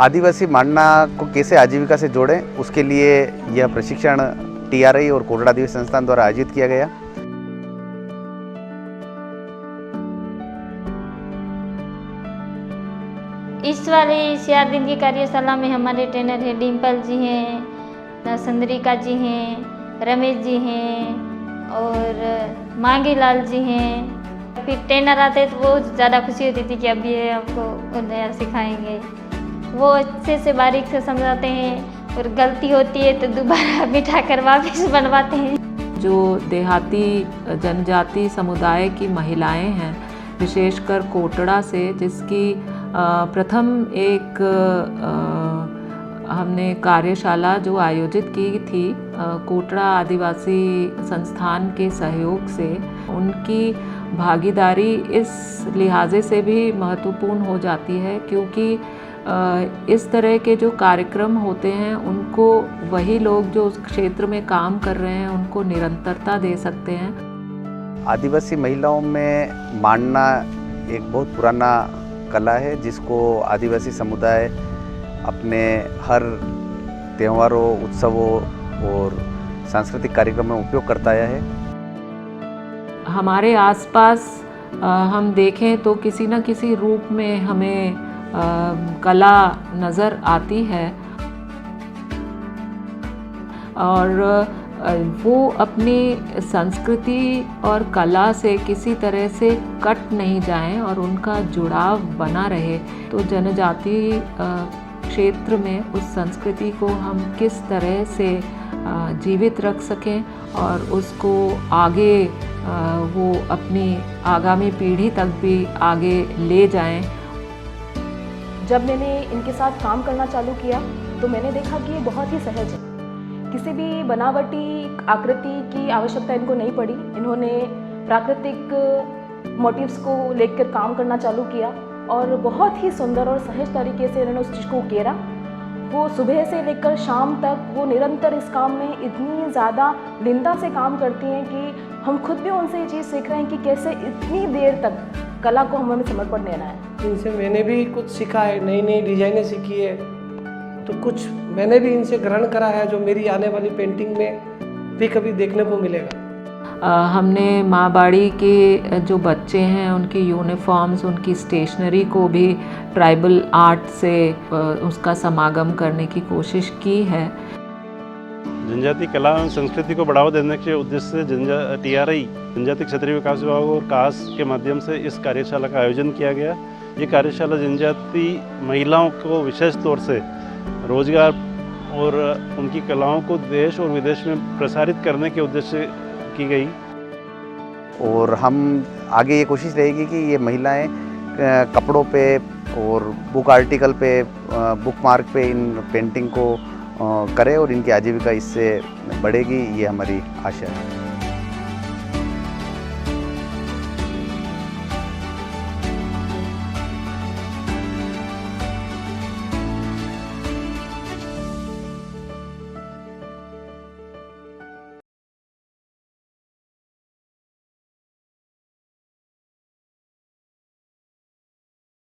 आदिवासी मांडना को कैसे आजीविका से जोड़ें, उसके लिए यह प्रशिक्षण TRI और कोटड़ा आदिवासी संस्थान द्वारा आयोजित किया गया। इस वाले 4 दिन की कार्यशाला में हमारे ट्रेनर हैं डिम्पल जी हैं, संद्रिका जी हैं, रमेश जी हैं और मांगी लाल जी हैं। फिर ट्रेनर आते तो वो ज़्यादा खुशी होती थी कि अब ये हमको नया सिखाएंगे। वो अच्छे से बारीक से समझाते हैं और गलती होती है तो दोबारा बिठा कर वापस बनवाते हैं। जो देहाती जनजाति समुदाय की महिलाएं हैं, विशेषकर कोटड़ा से, जिसकी प्रथम एक हमने कार्यशाला जो आयोजित की थी कोटड़ा आदिवासी संस्थान के सहयोग से, उनकी भागीदारी इस लिहाजे से भी महत्वपूर्ण हो जाती है क्योंकि इस तरह के जो कार्यक्रम होते हैं उनको वही लोग जो उस क्षेत्र में काम कर रहे हैं उनको निरंतरता दे सकते हैं। आदिवासी महिलाओं में मांडना एक बहुत पुराना कला है जिसको आदिवासी समुदाय अपने हर त्योहारों, उत्सवों और सांस्कृतिक कार्यक्रमों में उपयोग करता आया है। हमारे आसपास हम देखें तो किसी न किसी रूप में हमें कला नज़र आती है और वो अपनी संस्कृति और कला से किसी तरह से कट नहीं जाएं और उनका जुड़ाव बना रहे। तो जनजाति क्षेत्र में उस संस्कृति को हम किस तरह से जीवित रख सकें और उसको आगे वो अपनी आगामी पीढ़ी तक भी आगे ले जाएं। जब मैंने इनके साथ काम करना चालू किया तो मैंने देखा कि ये बहुत ही सहज है। किसी भी बनावटी आकृति की आवश्यकता इनको नहीं पड़ी। इन्होंने प्राकृतिक मोटिव्स को लेकर काम करना चालू किया और बहुत ही सुंदर और सहज तरीके से इन्होंने उस चीज़ को उकेरा। वो सुबह से लेकर शाम तक वो निरंतर इस काम में इतनी ज़्यादा लीनता से काम करती हैं कि हम खुद भी उनसे ये चीज़ सीख रहे हैं कि कैसे इतनी देर तक कला को हमें समर्पण देना है। इनसे मैंने भी कुछ सीखा है, नई नई डिजाइनें सीखी है, तो कुछ मैंने भी इनसे ग्रहण करा है जो मेरी आने वाली पेंटिंग में भी कभी देखने को मिलेगा। हमने माँ बाड़ी के जो बच्चे हैं उनकी यूनिफॉर्म्स, उनकी स्टेशनरी को भी ट्राइबल आर्ट से उसका समागम करने की कोशिश की है। जनजाति कला एवं संस्कृति को बढ़ावा देने के उद्देश्य से TRI जनजाति क्षेत्रीय विकास विभाग और कास के माध्यम से इस कार्यशाला का आयोजन किया गया। ये कार्यशाला जनजाति महिलाओं को विशेष तौर से रोजगार और उनकी कलाओं को देश और विदेश में प्रसारित करने के उद्देश्य से की गई। और हम आगे ये कोशिश रहेगी कि ये महिलाएं कपड़ों पे और बुक आर्टिकल पे, बुक मार्क पे इन पेंटिंग को करें और इनकी आजीविका इससे बढ़ेगी, ये हमारी आशा है।